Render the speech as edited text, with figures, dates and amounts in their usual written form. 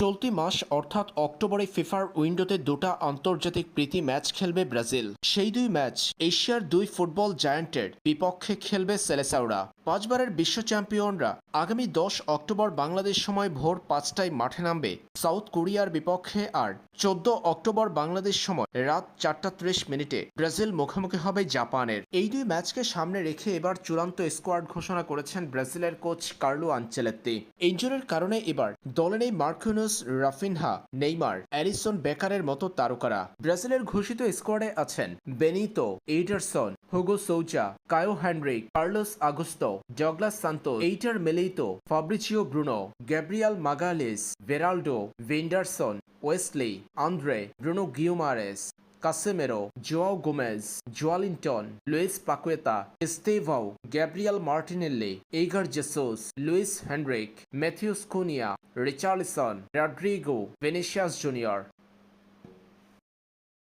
চলতি মাস অর্থাৎ অক্টোবরে ফিফার উইন্ডোতে দুটো আন্তর্জাতিক প্রীতি ম্যাচ খেলবে ব্রাজিল। সেই দুই ম্যাচ এশিয়ার দুই ফুটবল জায়ান্টের বিপক্ষে খেলবে সেলেসাওরা। পাঁচবারের বিশ্ব চ্যাম্পিয়নরা আগামী 10 অক্টোবর বাংলাদেশ সময় ভোর 5টায় মাঠে নামবে সাউথ কোরিয়ার বিপক্ষে, আর 14 অক্টোবর বাংলাদেশ সময় রাত 4:30 ব্রাজিল মুখোমুখি হবে জাপানের। এই দুই ম্যাচকে সামনে রেখে এবার চূড়ান্ত স্কোয়াড ঘোষণা করেছেন ব্রাজিলের কোচ কার্লো আনচেলত্তি। ইনজুরির কারণে এবার দলে নেই মার্কিনোস, রাফিনহা, নেইমার, অ্যালিসন বেকারের মতো তারকারা। ব্রাজিলের ঘোষিত স্কোয়াডে আছেন Bento, Ederson, Hugo Souza, Caio Henrique, Carlos Augusto, Douglas Santos, Eder Militao, Fabricio Bruno, Gabriel Magalhaes, Beraldo, Vanderson, Wesley, Andrey, Bruno Guimaraes, Casemiro, Joao Gomes, Joelinton, Luis Paqueta, Estevao, Gabriel Martinelli, Igor Jesus, Luiz Henrique, Matheus Cunha, Richarlison, Rodrygo, Vinicius junior,